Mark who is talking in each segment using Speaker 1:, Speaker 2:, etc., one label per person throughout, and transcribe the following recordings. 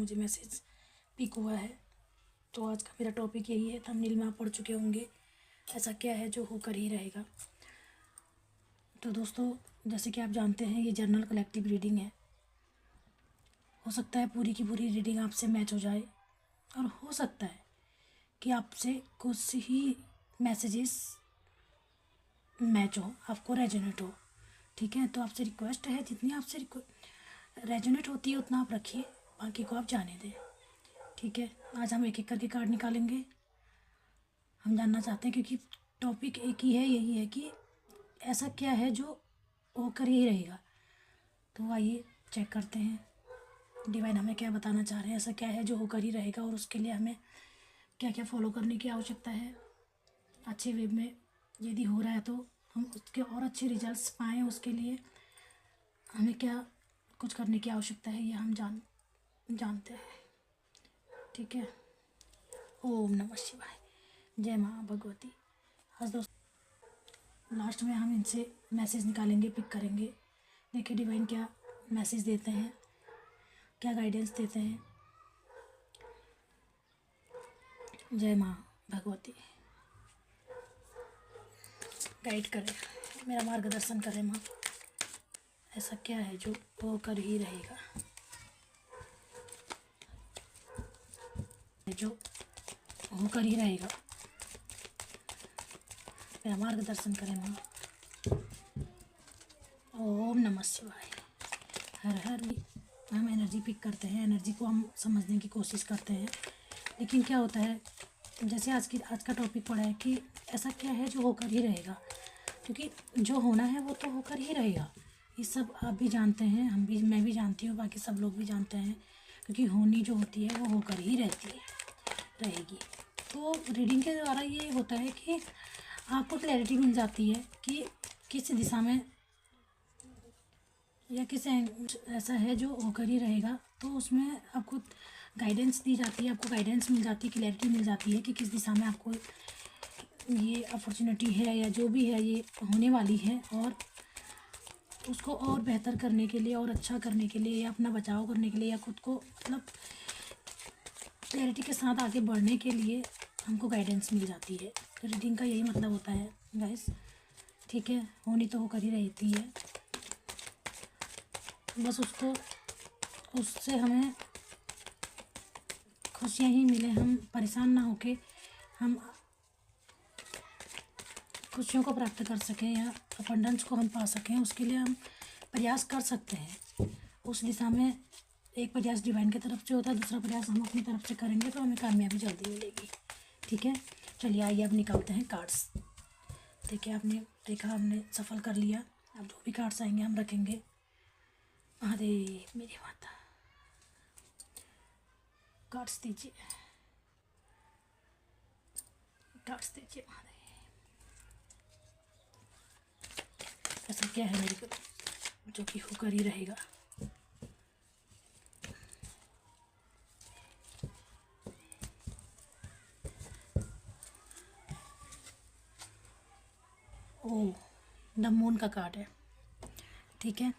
Speaker 1: मुझे message pick हुआ है। तो आज का मेरा टॉपिक यही है, थंबनेल में आप पढ़ चुके होंगे, ऐसा क्या है जो होकर ही रहेगा। तो दोस्तों, जैसे कि आप जानते हैं, ये जर्नल कलेक्टिव रीडिंग है। हो सकता है पूरी की पूरी रीडिंग आपसे मैच हो जाए, और हो सकता है कि आपसे कुछ ही मैसेजेस मैच हो, आपको रेजोनेट हो। ठीक है, तो आपसे रिक्वेस्ट है, जितनी आपसे रेजोनेट होती है उतना आप रखिए, बाकी को आप जाने दें। ठीक है, आज हम एक एक करके कार्ड निकालेंगे। हम जानना चाहते हैं, क्योंकि टॉपिक एक ही है, यही है कि ऐसा क्या है जो होकर ही रहेगा। तो आइए चेक करते हैं डिवाइन हमें क्या बताना चाह रहे हैं, ऐसा क्या है जो होकर ही रहेगा, और उसके लिए हमें क्या क्या फॉलो करने की आवश्यकता है। अच्छे वे में यदि हो रहा है तो हम उसके और अच्छे रिजल्ट्स पाएँ, उसके लिए हमें क्या कुछ करने की आवश्यकता है, ये हम जानते हैं। ठीक है, ओम नमः शिवाय, जय माँ भगवती। आज दोस्तों लास्ट में हम इनसे मैसेज निकालेंगे, पिक करेंगे, देखिए डिवाइन क्या मैसेज देते हैं, क्या गाइडेंस देते हैं। जय माँ भगवती, गाइड करें, मेरा मार्गदर्शन करें माँ, ऐसा क्या है जो होकर ही रहेगा, जो होकर ही रहेगा, मेरा मार्गदर्शन करें माँ। ओम नमः शिवाय, हर हर। हम एनर्जी पिक करते हैं, एनर्जी को हम समझने की कोशिश करते हैं, लेकिन क्या होता है, जैसे आज का टॉपिक पड़ा है कि ऐसा क्या है जो होकर ही रहेगा, क्योंकि जो होना है वो तो होकर ही रहेगा। ये सब आप भी जानते हैं, मैं भी जानती हूँ, बाकी सब लोग भी जानते हैं, क्योंकि होनी जो होती है वो होकर ही रहेगी। तो रीडिंग के द्वारा ये होता है कि आपको क्लैरिटी मिल जाती है कि किस दिशा में या किस ऐसा है जो होकर ही रहेगा। तो उसमें आपको गाइडेंस दी जाती है, आपको गाइडेंस मिल जाती है, क्लैरिटी मिल जाती है कि किस दिशा में आपको ये अपॉर्चुनिटी है या जो भी है ये होने वाली है, और उसको और बेहतर करने के लिए और अच्छा करने के लिए या अपना बचाव करने के लिए या खुद को मतलब क्लैरिटी के साथ आगे बढ़ने के लिए हमको गाइडेंस मिल जाती है। रीडिंग का यही मतलब होता है गाइस। ठीक है, होनी तो होकर ही रहती है, बस उससे हमें खुशियाँ ही मिले, हम परेशान ना होके हम खुशियों को प्राप्त कर सकें या अबंडेंस को हम पा सकें, उसके लिए हम प्रयास कर सकते हैं। उस दिशा में एक प्रयास डिवाइन की तरफ से होता है, दूसरा प्रयास हम अपनी तरफ से करेंगे तो हमें कामयाबी जल्दी मिलेगी। ठीक है, चलिए आइए अब निकालते हैं कार्ड्स। देखिए, आपने देखा, हमने सफल कर लिया। अब जो भी कार्ड्स आएंगे हम रखेंगे। महादेव मेरी माता, कार्ड्स दीजिए, कार्ड्स दीजिए महादेव। ऐसा क्या है मेरे को जो कि होकर ही रहेगा। ओ, द मून का कार्ड है। ठीक है,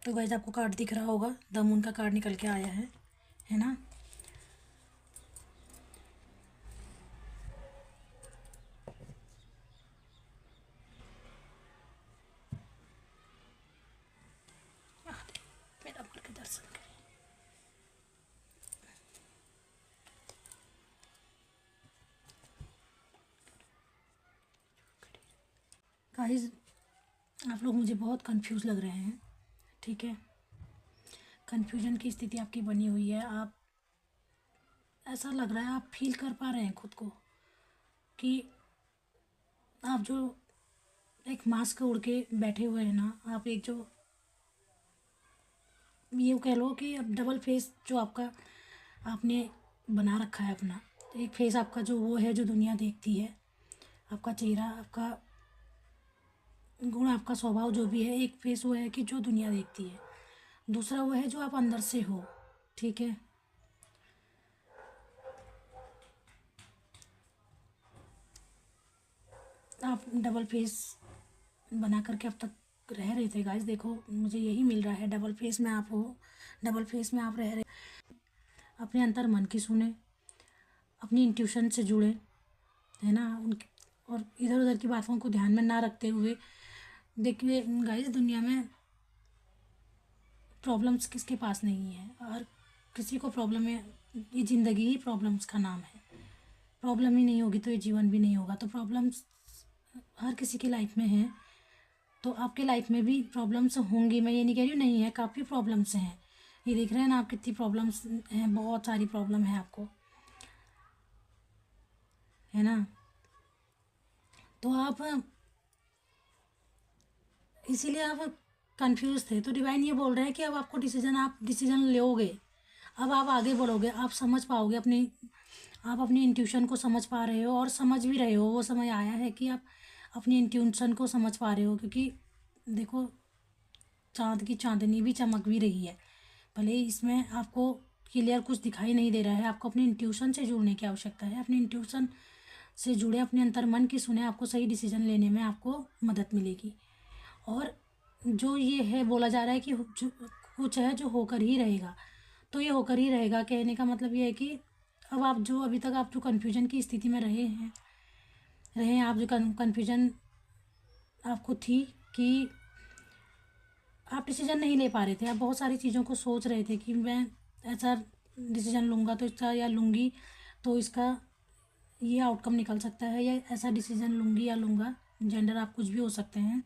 Speaker 1: तो गाइस आपको कार्ड दिख रहा होगा, द मून का कार्ड निकल के आया है ना। मेरा मार्गदर्शन करें। गाइस आप लोग मुझे बहुत कंफ्यूज लग रहे हैं। ठीक है, कंफ्यूजन की स्थिति आपकी बनी हुई है। आप ऐसा लग रहा है, आप फील कर पा रहे हैं खुद को कि आप जो एक मास्क ओढ़ के बैठे हुए हैं ना, आप एक जो ये कह लो कि अब डबल फेस जो आपका आपने बना रखा है अपना, एक फेस आपका जो वो है जो दुनिया देखती है, आपका चेहरा, आपका गुण, आपका स्वभाव जो भी है, एक फेस वो है कि जो दुनिया देखती है, दूसरा वो है जो आप अंदर से हो। ठीक है, आप डबल फेस बना करके अब तक रह रहे थे गाइस। देखो मुझे यही मिल रहा है, डबल फेस में आप हो, डबल फेस में आप रह रहे। अपने अंतर मन की सुने, अपनी इंट्यूशन से जुड़े, है ना, उनकी और इधर उधर की बातों को ध्यान में ना रखते हुए। देखिए गाइस, दुनिया में प्रॉब्लम्स किसके पास नहीं है, और किसी को प्रॉब्लम है। ये ज़िंदगी ही प्रॉब्लम्स का नाम है। प्रॉब्लम ही नहीं होगी तो ये जीवन भी नहीं होगा। तो प्रॉब्लम्स हर किसी की लाइफ में है, तो आपके लाइफ में भी प्रॉब्लम्स होंगी। मैं ये नहीं कह रही हूँ नहीं है, काफ़ी प्रॉब्लम्स हैं। ये देख रहे हैं ना आप, कितनी प्रॉब्लम्स हैं, बहुत सारी प्रॉब्लम है आपको, है ना। तो आप इसीलिए आप कंफ्यूज थे। तो डिवाइन ये बोल रहे हैं कि अब आपको आप डिसीजन लोगे, अब आप आगे बढ़ोगे, आप समझ पाओगे आप अपनी इंट्यूशन को समझ पा रहे हो और समझ भी रहे हो। वो समय आया है कि आप अपनी इंट्यूशन को समझ पा रहे हो, क्योंकि देखो चाँद की चांदनी भी चमक भी रही है। भले ही इसमें आपको क्लियर कुछ दिखाई नहीं दे रहा है, आपको अपनी इंट्यूशन से जुड़ने की आवश्यकता है। अपनी इंट्यूशन से जुड़े, अपने अंतर मन की सुने, आपको सही डिसीजन लेने में आपको मदद मिलेगी। और जो ये है बोला जा रहा है कि जो कुछ है जो होकर ही रहेगा, तो ये होकर ही रहेगा। कहने का मतलब ये है कि अब आप जो अभी तक आप जो कन्फ्यूजन की स्थिति में रहे आप जो कन्फ्यूजन आपको थी कि आप डिसीजन नहीं ले पा रहे थे, आप बहुत सारी चीज़ों को सोच रहे थे कि मैं ऐसा डिसीजन लूँगा तो इसका, या लूँगी तो इसका ये आउटकम निकल सकता है, या ऐसा डिसीजन लूँगी या लूँगा, जेंडर आप कुछ भी हो सकते हैं,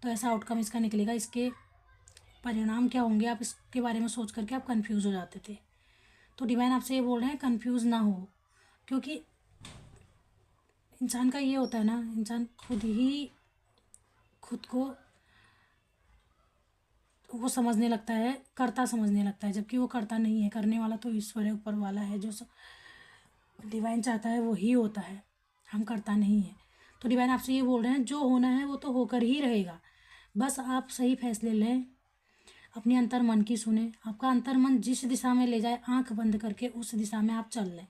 Speaker 1: तो ऐसा आउटकम इसका निकलेगा, इसके परिणाम क्या होंगे, आप इसके बारे में सोच करके आप कंफ्यूज हो जाते थे। तो डिवाइन आपसे ये बोल रहे हैं कंफ्यूज ना हो, क्योंकि इंसान का ये होता है ना, इंसान खुद को वो समझने लगता है, करता समझने लगता है, जबकि वो करता नहीं है। करने वाला तो ईश्वर है, ऊपर वाला है। जो डिवाइन चाहता है वो ही होता है, हम करता नहीं है। तो डिवाइन आपसे ये बोल रहे हैं जो होना है वो तो होकर ही रहेगा, बस आप सही फैसले लें, अपने अंतर मन की सुने। आपका अंतर मन जिस दिशा में ले जाए, आंख बंद करके उस दिशा में आप चल लें,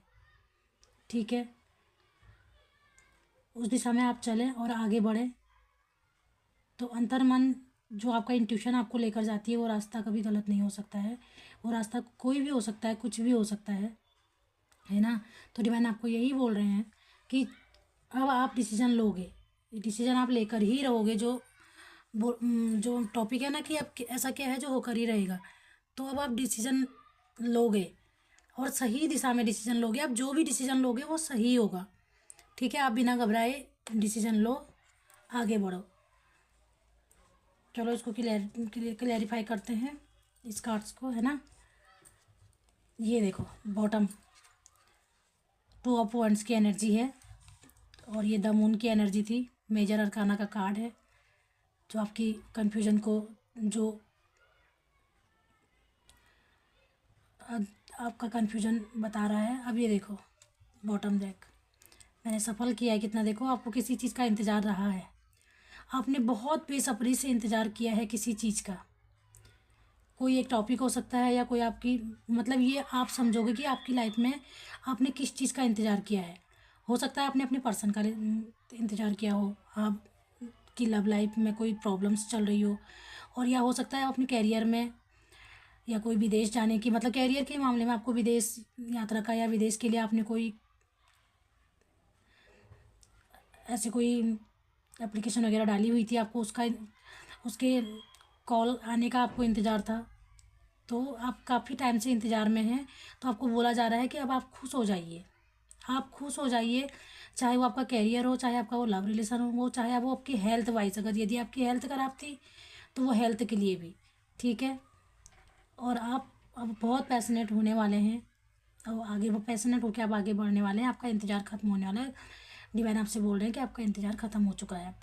Speaker 1: ठीक है। उस दिशा में आप चलें और आगे बढ़ें। तो अंतर मन जो आपका इंट्यूशन आपको लेकर जाती है, वो रास्ता कभी गलत नहीं हो सकता है। वो रास्ता कोई भी हो सकता है, कुछ भी हो सकता है ना। तो डिवाइन आपको यही बोल रहे हैं कि अब आप डिसीजन लोगे, डिसीजन आप लेकर ही रहोगे। जो टॉपिक है ना कि अब ऐसा क्या है जो होकर ही रहेगा, तो अब आप डिसीजन लोगे और सही दिशा में डिसीजन लोगे। आप जो भी डिसीजन लोगे वो सही होगा, ठीक है। आप बिना घबराए डिसीजन लो, आगे बढ़ो। चलो इसको क्लियरिफाई करते हैं इस कार्ड्स को, है ना। ये देखो बॉटम 2 ऑफ वंड्स की एनर्जी है, और ये द मून की एनर्जी थी। मेजर अरकाना का कार्ड है जो आपकी कन्फ्यूजन को, जो आपका कन्फ्यूजन बता रहा है। अब ये देखो बॉटम डेक मैंने सफल किया है कितना। देखो आपको किसी चीज़ का इंतज़ार रहा है, आपने बहुत बेसब्री से इंतज़ार किया है किसी चीज़ का। कोई एक टॉपिक हो सकता है, या कोई आपकी, मतलब ये आप समझोगे कि आपकी लाइफ में आपने किस चीज़ का इंतज़ार किया है। हो सकता है आपने अपने पर्सन का इंतज़ार किया हो, आपकी लव लाइफ में कोई प्रॉब्लम्स चल रही हो, और या हो सकता है अपने कैरियर में, या कोई विदेश जाने की, मतलब कैरियर के मामले में आपको विदेश यात्रा का, या विदेश के लिए आपने कोई ऐसे कोई एप्लीकेशन वगैरह डाली हुई थी, आपको उसके कॉल आने का आपको इंतज़ार था। तो आप काफ़ी टाइम से इंतज़ार में हैं, तो आपको बोला जा रहा है कि अब आप खुश हो जाइए, आप खुश हो जाइए। चाहे वो आपका कैरियर हो, चाहे आपका वो लव रिलेशन हो, चाहे वो आपकी हेल्थ वाइज, अगर यदि आपकी हेल्थ खराब थी तो वो हेल्थ के लिए भी, ठीक है। और आप अब बहुत पैशनेट होने वाले हैं, और आगे वो पैशनेट होकर आप आगे बढ़ने वाले हैं। आपका इंतज़ार ख़त्म होने वाला है। डिवाइन आपसे बोल रहे हैं कि आपका इंतज़ार ख़त्म हो चुका है।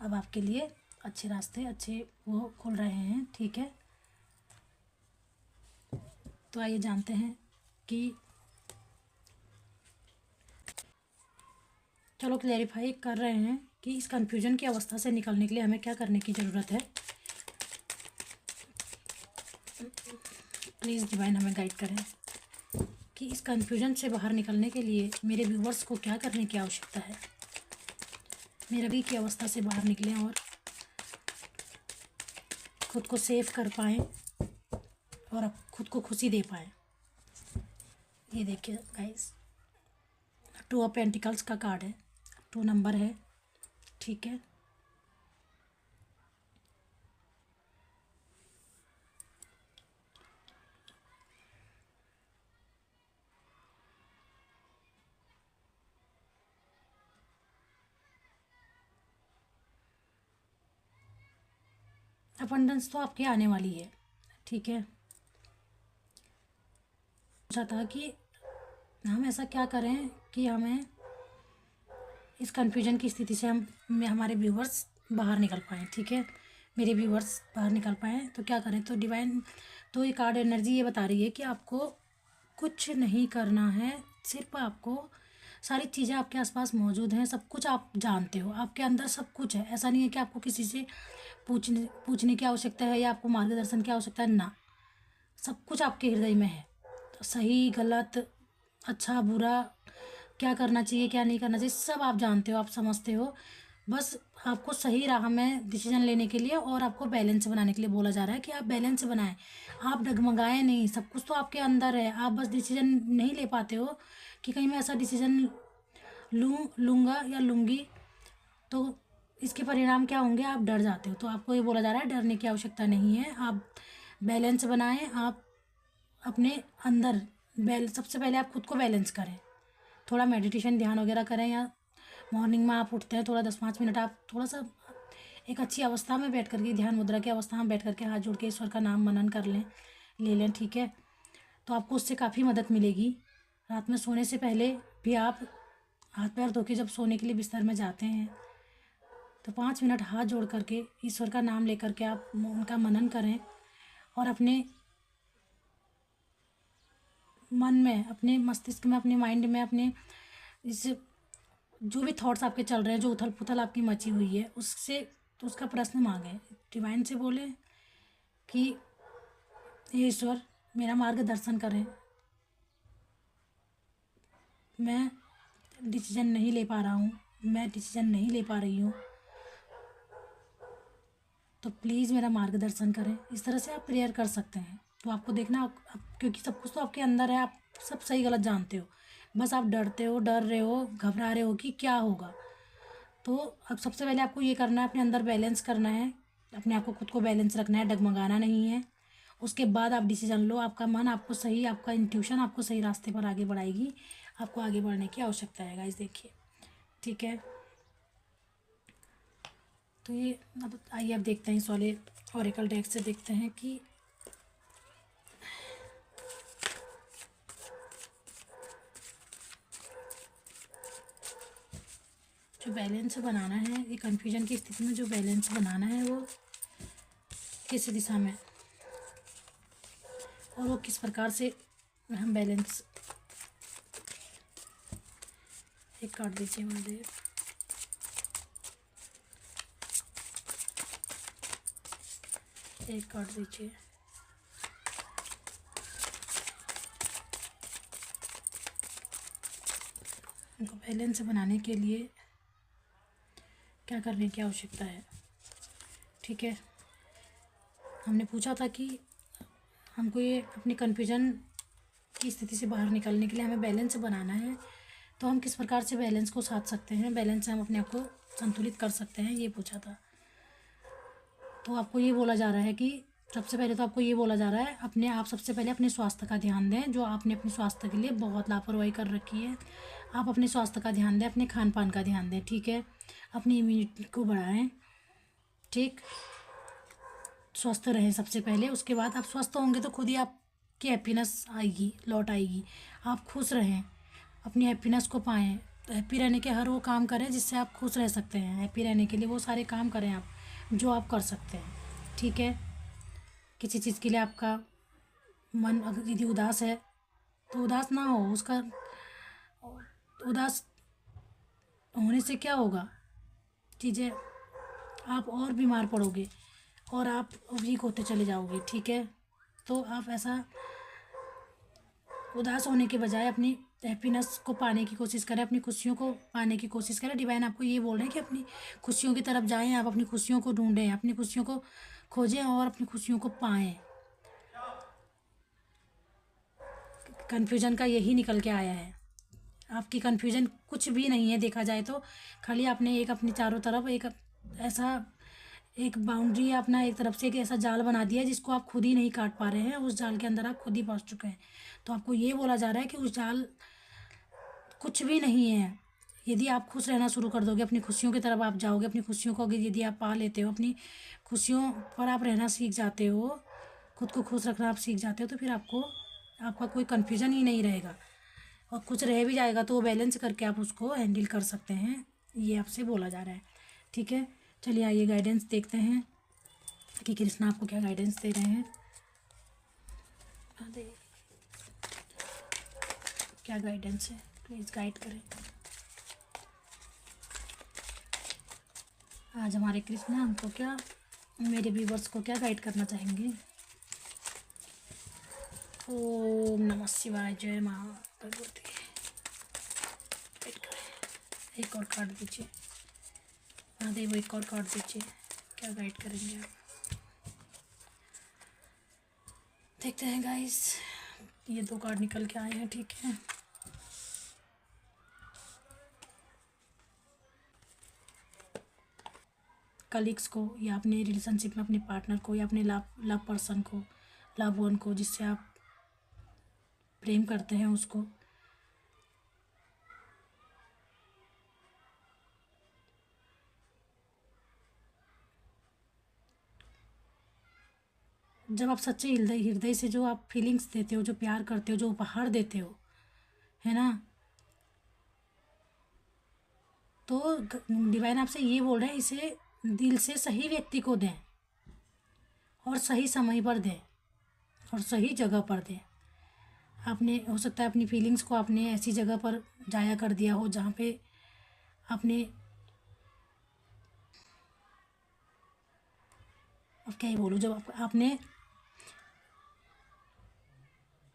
Speaker 1: अब आपके लिए अच्छे रास्ते, अच्छे वो खुल रहे हैं, ठीक है। तो आइए जानते हैं कि, चलो क्लैरिफाई कर रहे हैं कि इस कन्फ्यूजन की अवस्था से निकलने के लिए हमें क्या करने की ज़रूरत है। प्लीज़ डिवाइन हमें गाइड करें कि इस कन्फ्यूजन से बाहर निकलने के लिए मेरे व्यूवर्स को क्या करने की आवश्यकता है। मेरे भी की अवस्था से बाहर निकलें और खुद को सेफ कर पाएँ और आप खुद को खुशी दे पाएँ। ये देखिए गाइस, 2 ऑफ पेंटिकल्स का कार्ड है, 2 नंबर है, ठीक है। अबंडेंस तो आपके आने वाली है, ठीक है। पूछा था कि हम ऐसा क्या करें कि हमें इस कन्फ्यूजन की स्थिति से हमारे व्यूवर्स बाहर निकल पाएँ, ठीक है, मेरे व्यूवर्स बाहर निकल पाएँ। तो क्या करें? तो डिवाइन, तो ये कार्ड एनर्जी ये बता रही है कि आपको कुछ नहीं करना है, सिर्फ आपको सारी चीज़ें आपके आसपास मौजूद हैं, सब कुछ आप जानते हो, आपके अंदर सब कुछ है। ऐसा नहीं है कि आपको किसी से पूछने की आवश्यकता है या आपको मार्गदर्शन की आवश्यकता है ना, सब कुछ आपके हृदय में है। तो सही गलत, अच्छा बुरा, क्या करना चाहिए क्या नहीं करना चाहिए, सब आप जानते हो, आप समझते हो। बस आपको सही राह में डिसीजन लेने के लिए और आपको बैलेंस बनाने के लिए बोला जा रहा है कि आप बैलेंस बनाएं, आप डगमगाएं नहीं, सब कुछ तो आपके अंदर है। आप बस डिसीजन नहीं ले पाते हो कि कहीं मैं ऐसा डिसीजन लूँगा या लूँगी तो इसके परिणाम क्या होंगे, आप डर जाते हो। तो आपको ये बोला जा रहा है डरने की आवश्यकता नहीं है, आप बैलेंस बनाएं, आप अपने अंदर सबसे पहले आप खुद को बैलेंस करें, थोड़ा मेडिटेशन ध्यान वगैरह करें, या मॉर्निंग में आप उठते हैं थोड़ा 10-5 मिनट आप थोड़ा सा एक अच्छी अवस्था में बैठ करके, ध्यान मुद्रा की अवस्था में बैठ करके हाथ जोड़ के ईश्वर का नाम मनन कर ले लें, ठीक है। तो आपको उससे काफ़ी मदद मिलेगी। रात में सोने से पहले भी आप हाथ पैर धो के जब सोने के लिए बिस्तर में जाते हैं तो 5 मिनट हाथ जोड़ करके ईश्वर का नाम लेकर के आप उनका मनन करें और अपने मन में, अपने मस्तिष्क में, अपने माइंड में, अपने इस जो भी थॉट्स आपके चल रहे हैं, जो उथल पुथल आपकी मची हुई है, उससे तो उसका प्रश्न मांगे, डिवाइन से बोले कि हे ईश्वर मेरा मार्गदर्शन करें, मैं डिसीजन नहीं ले पा रहा हूँ, मैं डिसीजन नहीं ले पा रही हूँ, तो प्लीज़ मेरा मार्गदर्शन करें। इस तरह से आप प्रेयर कर सकते हैं। तो आपको देखना क्योंकि सब कुछ तो आपके अंदर है, आप सब सही गलत जानते हो, बस आप डरते हो, डर रहे हो, घबरा रहे हो कि क्या होगा। तो अब सबसे पहले आपको ये करना है, अपने अंदर बैलेंस करना है, अपने आप को खुद को बैलेंस रखना है, डगमगाना नहीं है। उसके बाद आप डिसीजन लो, आपका मन आपको सही, आपका इंट्यूशन आपको सही रास्ते पर आगे बढ़ाएगी, आपको आगे बढ़ने की आवश्यकता है गाइस, देखिए, ठीक है। तो ये अब आइए अब देखते हैं इस वाले ऑरेकल डेक से, देखते हैं कि जो बैलेंस बनाना है, ये कन्फ्यूजन की स्थिति में जो बैलेंस बनाना है वो किस दिशा में और वो किस प्रकार से हम बैलेंस। एक कार्ड दीजिए मुझे, एक कार्ड दीजिए। उनको बैलेंस बनाने के लिए क्या करने की आवश्यकता है, ठीक है। हमने पूछा था कि हमको ये अपनी कन्फ्यूजन की स्थिति से बाहर निकलने के लिए हमें बैलेंस बनाना है, तो हम किस प्रकार से बैलेंस को साध सकते हैं, बैलेंस से हम अपने आप को संतुलित कर सकते हैं, ये पूछा था। तो आपको ये बोला जा रहा है कि सबसे पहले तो आपको ये बोला जा रहा है अपने आप सबसे पहले अपने स्वास्थ्य का ध्यान दें, जो आपने अपने स्वास्थ्य के लिए बहुत लापरवाही कर रखी है। आप अपने स्वास्थ्य का ध्यान दें, अपने खान पान का ध्यान दें, ठीक है। अपनी इम्यूनिटी को बढ़ाएं, ठीक, स्वस्थ रहें सबसे पहले। उसके बाद आप स्वस्थ होंगे तो खुद ही आपकी हैप्पीनेस आएगी, लौट आएगी। आप खुश रहें, अपनी हैप्पीनेस को पाएँ। तो हैप्पी रहने के हर वो काम करें जिससे आप खुश रह सकते हैं। हैप्पी रहने के लिए वो सारे काम करें आप जो आप कर सकते हैं, ठीक है। किसी चीज़ के लिए आपका मन अगर यदि उदास है तो उदास ना हो, उसका उदास होने से क्या होगा, चीज़ें आप और बीमार पड़ोगे और आप वीक होते चले जाओगे, ठीक है। तो आप ऐसा उदास होने के बजाय अपनी हैप्पीनेस को पाने की कोशिश करें, अपनी खुशियों को पाने की कोशिश करें। डिवाइन आपको ये बोल रहे हैं कि अपनी खुशियों की तरफ जाएं, आप अपनी खुशियों को ढूंढें, अपनी खुशियों को खोजें और अपनी खुशियों को पाएं। कन्फ्यूजन का यही निकल के आया है। आपकी कन्फ्यूजन कुछ भी नहीं है देखा जाए तो, खाली आपने एक अपनी चारों तरफ एक ऐसा एक बाउंड्री अपना एक तरफ से एक ऐसा जाल बना दिया जिसको आप खुद ही नहीं काट पा रहे हैं। उस जाल के अंदर आप खुद ही फंस चुके हैं। तो आपको ये बोला जा रहा है कि उस जाल कुछ भी नहीं है। यदि आप खुश रहना शुरू कर दोगे, अपनी खुशियों की तरफ आप जाओगे, अपनी खुशियों को अगर यदि आप पा लेते हो, अपनी खुशियों पर आप रहना सीख जाते हो, खुद को खुश रखना आप सीख जाते हो, तो फिर आपका कोई कन्फ्यूजन ही नहीं रहेगा। और कुछ रह भी जाएगा तो वो बैलेंस करके आप उसको हैंडल कर सकते हैं, ये आपसे बोला जा रहा है। ठीक है, चलिए आइए गाइडेंस देखते हैं कि कृष्णा आपको क्या गाइडेंस दे रहे हैं। क्या गाइडेंस है, प्लीज़ गाइड करें। आज हमारे कृष्णा हमको क्या, मेरे व्यूवर्स को क्या गाइड करना चाहेंगे। ओम नमः शिवाय, जय माँ भगवती। एक और कार्ड दीजिए महादेव, एक और कार्ड दीजिए, क्या गाइड करेंगे आप। देखते हैं गाइस, ये 2 कार्ड निकल के आए हैं। ठीक है, कलीग्स को या अपने रिलेशनशिप में अपने पार्टनर को या अपने लव पर्सन को, लव वन को, जिससे आप प्रेम करते हैं उसको, जब आप सच्चे हृदय से जो आप फीलिंग्स देते हो, जो प्यार करते हो, जो उपहार देते हो, है ना, तो डिवाइन आपसे ये बोल रहे हैं इसे दिल से सही व्यक्ति को दें और सही समय पर दें और सही जगह पर दें। आपने हो सकता है अपनी फीलिंग्स को आपने ऐसी जगह पर जाया कर दिया हो जहाँ पे आपने, अब क्या ही बोलूँ, जब आपने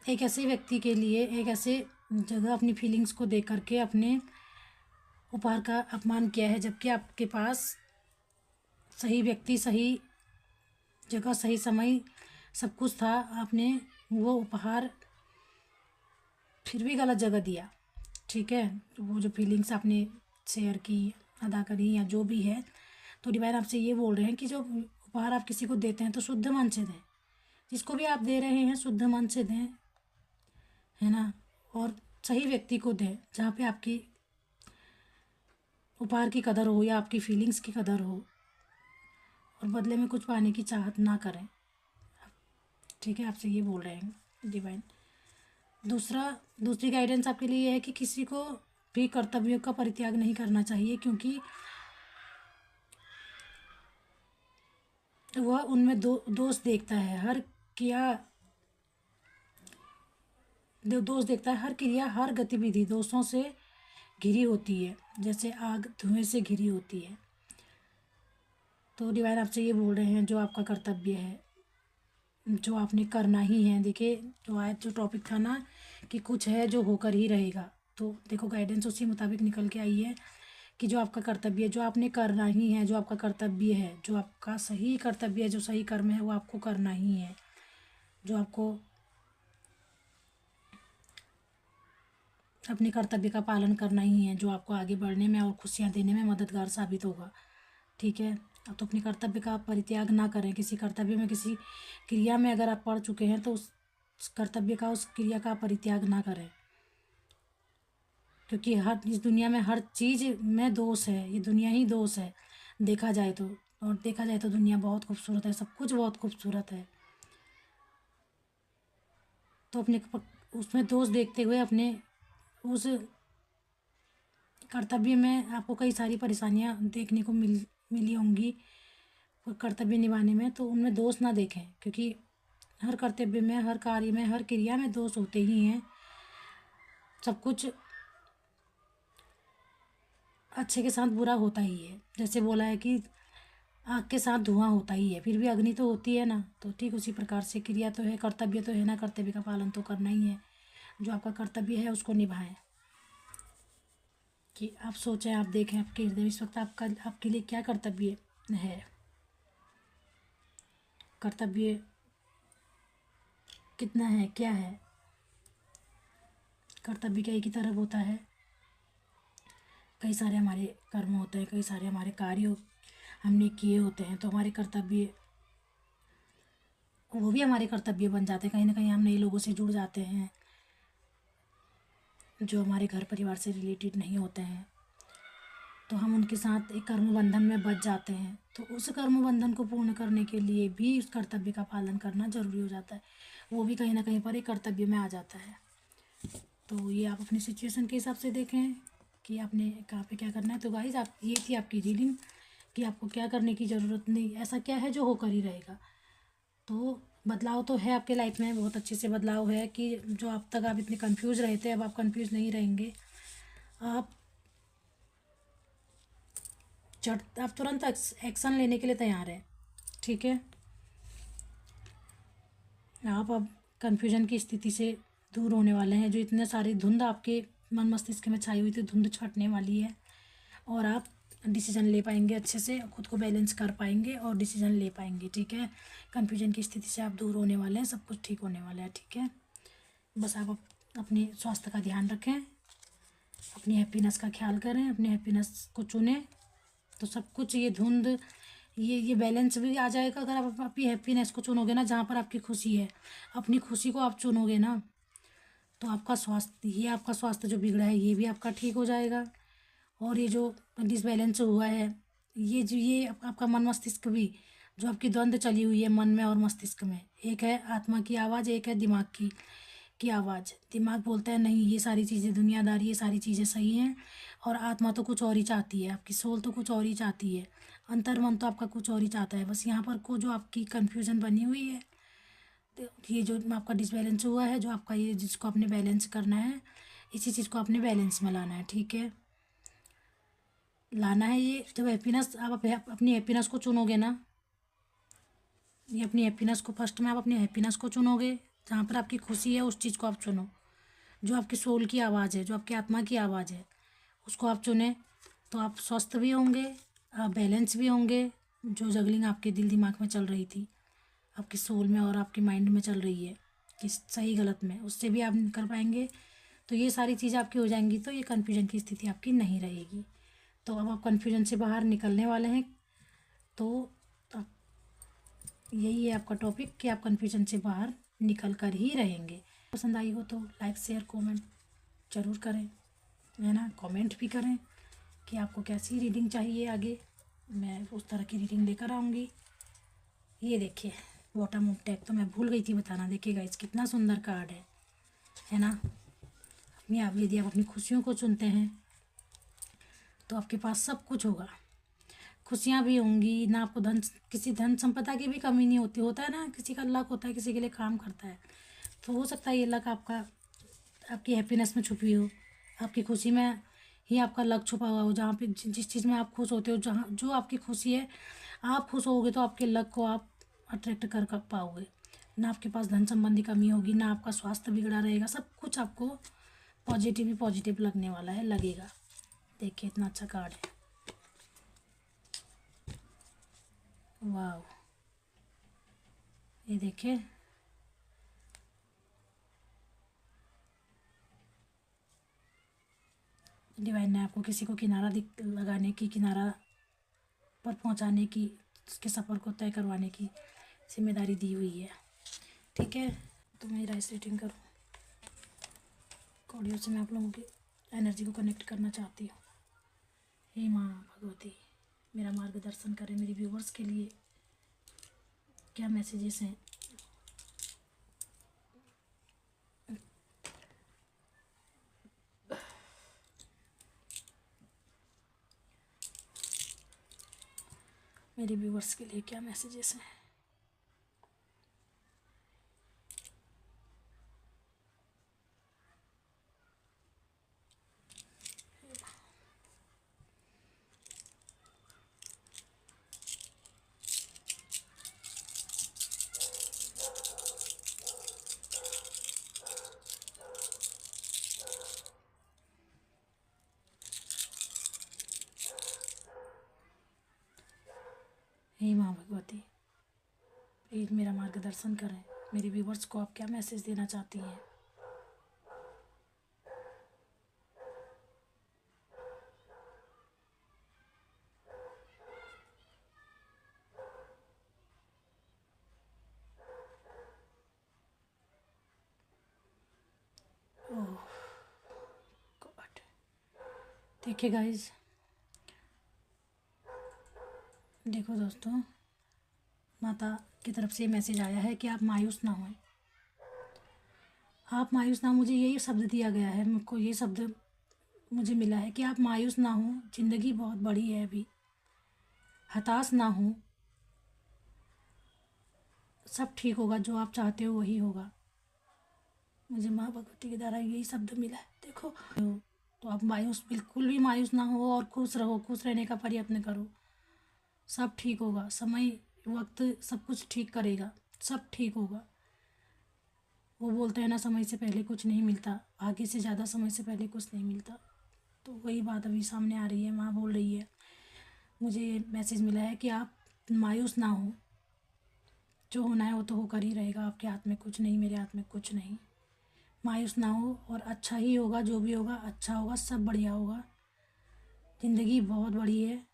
Speaker 1: एक ऐसे व्यक्ति के लिए एक ऐसे जगह अपनी फीलिंग्स को दे करके अपने उपहार का अपमान किया है, जबकि आपके पास सही व्यक्ति, सही जगह, सही समय सब कुछ था, आपने वो उपहार फिर भी गलत जगह दिया। ठीक है, तो वो जो फीलिंग्स आपने शेयर की, अदा करी या जो भी है, तो डिवाइन आपसे ये बोल रहे हैं कि जो उपहार आप किसी को देते हैं तो शुद्ध मन से दें, जिसको भी आप दे रहे हैं शुद्ध मन से दें, है ना, और सही व्यक्ति को दें जहाँ पे आपकी उपहार की कदर हो या आपकी फीलिंग्स की कदर हो, और बदले में कुछ पाने की चाहत ना करें। ठीक है, आपसे ये बोल रहे हैं डिवाइन। दूसरी गाइडेंस आपके लिए ये है कि किसी को भी कर्तव्यों का परित्याग नहीं करना चाहिए, क्योंकि वह उनमें दोष देखता है। दोष देखता है। हर क्रिया, हर गतिविधि दोषों से घिरी होती है, जैसे आग धुएं से घिरी होती है। तो डिवाइन आपसे ये बोल रहे हैं जो आपका कर्तव्य है, जो आपने करना ही है। देखिए, जो आज जो टॉपिक था ना कि कुछ है जो होकर ही रहेगा, तो देखो गाइडेंस उसी मुताबिक निकल के आई है कि जो आपका कर्तव्य है, जो आपने करना ही है, जो आपका कर्तव्य है, जो आपका सही कर्तव्य है, जो सही कर्म है, वो आपको करना ही है। जो आपको अपने कर्तव्य का पालन करना ही है, जो आपको आगे बढ़ने में और खुशियाँ देने में मददगार साबित होगा। ठीक है, अब तो अपने कर्तव्य का परित्याग ना करें। किसी कर्तव्य में, किसी क्रिया में अगर आप पड़ चुके हैं तो उस कर्तव्य का, उस क्रिया का परित्याग ना करें, क्योंकि इस दुनिया में हर चीज़ में दोष है। ये दुनिया ही दोष है देखा जाए तो, और देखा जाए तो दुनिया बहुत खूबसूरत है, सब कुछ बहुत खूबसूरत है। तो अपने उसमें दोष देखते हुए अपने उस कर्तव्य में आपको कई सारी परेशानियां देखने को मिली होंगी कर्तव्य निभाने में, तो उनमें दोष ना देखें, क्योंकि हर कर्तव्य में, हर कार्य में, हर क्रिया में दोष होते ही हैं। सब कुछ अच्छे के साथ बुरा होता ही है। जैसे बोला है कि आग के साथ धुआं होता ही है, फिर भी अग्नि तो होती है ना। तो ठीक उसी प्रकार से क्रिया तो है, कर्तव्य तो है ना, कर्तव्य का पालन तो करना ही है। जो आपका कर्तव्य है उसको निभाएं। कि आप सोचें, आप देखें आपके हृदय में इस वक्त आपके लिए क्या कर्तव्य है। कर्तव्य कितना है, क्या है। कर्तव्य का एक ही तरफ होता है, कई सारे हमारे कर्म होते हैं, कई सारे हमारे कार्य हमने किए होते हैं, तो हमारे कर्तव्य वो भी हमारे कर्तव्य बन जाते हैं। कहीं ना कहीं हम नए लोगों से जुड़ जाते हैं जो हमारे घर परिवार से रिलेटेड नहीं होते हैं, तो हम उनके साथ एक कर्म बंधन में बच जाते हैं। तो उस कर्म बंधन को पूर्ण करने के लिए भी उस कर्तव्य का पालन करना ज़रूरी हो जाता है। वो भी कहीं ना कहीं पर एक कर्तव्य में आ जाता है। तो ये आप अपनी सिचुएशन के हिसाब से देखें कि आपने कहाँ पे क्या करना है। तो गाइस, आप ये थी आपकी रीडिंग कि आपको क्या करने की ज़रूरत नहीं, ऐसा क्या है जो होकर ही रहेगा। तो बदलाव तो है आपके लाइफ में, बहुत अच्छे से बदलाव है कि जो अब तक आप इतने कंफ्यूज रहे थे, अब आप कंफ्यूज नहीं रहेंगे। आप आप तुरंत एक्शन लेने के लिए तैयार हैं। ठीक है, आप अब कन्फ्यूजन की स्थिति से दूर होने वाले हैं। जो इतने सारी धुंध आपके मन मस्तिष्क में छाई हुई थी, धुंध छटने वाली है और आप डिसीजन ले पाएंगे, अच्छे से खुद को बैलेंस कर पाएंगे और डिसीजन ले पाएंगे। ठीक है, कन्फ्यूजन की स्थिति से आप दूर होने वाले हैं, सब कुछ ठीक होने वाला है। ठीक है, बस आप अपने स्वास्थ्य का ध्यान रखें, अपनी हैप्पीनेस का ख्याल करें, अपने हैप्पीनेस को चुनें, तो सब कुछ ये धुंध ये बैलेंस भी आ जाएगा। अगर आप अपनी हैप्पीनेस को चुनोगे ना, जहाँ पर आपकी खुशी है, अपनी खुशी को आप चुनोगे ना, तो आपका स्वास्थ्य, ये आपका स्वास्थ्य जो बिगड़ा है ये भी आपका ठीक हो जाएगा। और ये जो डिसबैलेंस हुआ है, ये आपका मन मस्तिष्क भी, जो आपकी द्वंद्व चली हुई है मन में और मस्तिष्क में, एक है आत्मा की आवाज़, एक है दिमाग की आवाज़। दिमाग बोलता है नहीं, ये सारी चीज़ें दुनियादारी, ये सारी चीज़ें सही हैं, और आत्मा तो कुछ और ही चाहती है, आपकी सोल तो कुछ और ही चाहती है, अंतर मन तो आपका कुछ और ही चाहता है। बस यहाँ पर को जो आपकी कन्फ्यूजन बनी हुई है, तो ये जो आपका डिसबैलेंस हुआ है, जो आपका ये जिसको आपने बैलेंस करना है, इसी चीज़ को आपने बैलेंस में लाना है। ठीक है, लाना है। ये जब हैप्पीनेस, आप अपनी हैप्पीनेस को चुनोगे ना, ये अपनी हैप्पीनेस को फर्स्ट में आप अपनी हैप्पीनेस को चुनोगे, जहाँ पर आपकी खुशी है उस चीज़ को आप चुनो। जो आपकी सोल की आवाज़ है, जो आपकी आत्मा की आवाज़ है, उसको आप चुने, तो आप स्वस्थ भी होंगे, आप बैलेंस भी होंगे। जो जगलिंग आपके दिल दिमाग में चल रही थी, आपकी सोल में और आपके माइंड में चल रही है कि सही गलत में, उससे भी आप निकल पाएंगे। तो ये सारी चीज़ें आपकी हो जाएंगी, तो ये कन्फ्यूजन की स्थिति आपकी नहीं रहेगी। तो अब आप कन्फ्यूजन से बाहर निकलने वाले हैं। तो यही है आपका टॉपिक कि आप कन्फ्यूजन से बाहर निकल कर ही रहेंगे। पसंद आई हो तो लाइक शेयर कमेंट ज़रूर करें, है ना। कमेंट भी करें कि आपको कैसी रीडिंग चाहिए आगे, मैं उस तरह की रीडिंग लेकर आऊँगी। ये देखिए बॉटम ऑफ डेक, तो मैं भूल गई थी बताना। देखिएगा इस कितना सुंदर कार्ड है ना। अपनी आप यदि आप अपनी खुशियों को चुनते हैं तो आपके पास सब कुछ होगा, खुशियाँ भी होंगी ना। आपको किसी धन संपदा की भी कमी नहीं होती। होता है ना, किसी का लक होता है, किसी के लिए काम करता है, तो हो सकता है ये लक आपकी हैप्पीनेस में छुपी हो, आपकी खुशी में ही आपका लक छुपा हुआ हो। जहाँ पे जिस चीज़ में आप खुश होते हो, जहाँ जो आपकी खुशी है, आप खुश होगे तो आपके लक को आप अट्रैक्ट कर पाओगे। ना आपके पास धन संबंधी कमी होगी, ना आपका स्वास्थ्य बिगड़ा रहेगा, सब कुछ आपको पॉजिटिव ही पॉजिटिव लगने वाला है, लगेगा। देखिए इतना अच्छा कार्ड है, वाह। ये देखिए डिवाइन ने आपको किसी को किनारा लगाने की, किनारा पर पहुंचाने की, उसके सफ़र को तय करवाने की जिम्मेदारी दी हुई है। ठीक है, तो मैं राइस रीडिंग करूँ, ऑडियो से मैं आप लोगों की एनर्जी को कनेक्ट करना चाहती हूँ। हे माँ भगवती, मेरा मार्गदर्शन करें मेरी व्यूवर्स के लिए, क्या मैसेजेस हैं। मेरे व्यूवर्स के लिए क्या मैसेजेस हैं। भगवती, प्लीज़ मेरा मार्गदर्शन करें। मेरे व्यूवर्स को आप क्या मैसेज देना चाहती हैं? ओह गॉड। देखिए गाइस, देखो दोस्तों, माता की तरफ से मैसेज आया है कि आप मायूस ना हों। आप मायूस ना, मुझे यही शब्द दिया गया है, मुझको ये शब्द मुझे मिला है कि आप मायूस ना हो। ज़िंदगी बहुत बड़ी है अभी, हताश ना हो, सब ठीक होगा। जो आप चाहते हो वही होगा। मुझे माँ भगवती के द्वारा यही शब्द मिला है। देखो, तो आप मायूस, बिल्कुल भी मायूस ना हो और खुश रहो, खुश रहने का प्रयत्न करो। सब ठीक होगा, समय वक्त सब कुछ ठीक करेगा, सब ठीक होगा। वो बोलते हैं ना, समय से पहले कुछ नहीं मिलता, आगे से ज़्यादा समय से पहले कुछ नहीं मिलता। तो वही बात अभी सामने आ रही है। माँ बोल रही है, मुझे ये मैसेज मिला है कि आप मायूस ना हो। जो होना है वो तो होकर ही रहेगा। आपके हाथ में कुछ नहीं, मेरे हाथ में कुछ नहीं। मायूस ना हो, और अच्छा ही होगा। जो भी होगा अच्छा होगा, सब बढ़िया होगा। ज़िंदगी बहुत बड़ी है।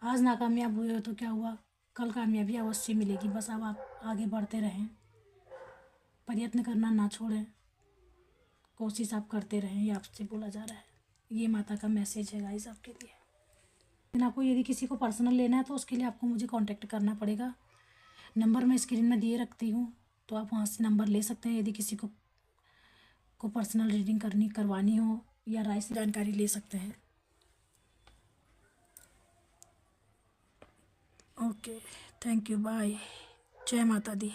Speaker 1: आज नाकामयाब हुए हो तो क्या हुआ, कल कामयाबी अवश्य मिलेगी। बस अब आप आगे बढ़ते रहें, प्रयत्न करना ना छोड़ें, कोशिश आप करते रहें। ये आपसे बोला जा रहा है। ये माता का मैसेज है गाइस आपके लिए। लेकिन आपको यदि किसी को पर्सनल लेना है तो उसके लिए आपको मुझे कांटेक्ट करना पड़ेगा। नंबर मैं स्क्रीन में दिए रखती हूँ, तो आप वहाँ से नंबर ले सकते हैं। यदि किसी को पर्सनल रीडिंग करवानी हो या राय से जानकारी ले सकते हैं। Okay, thank you, bye. जय माता दी।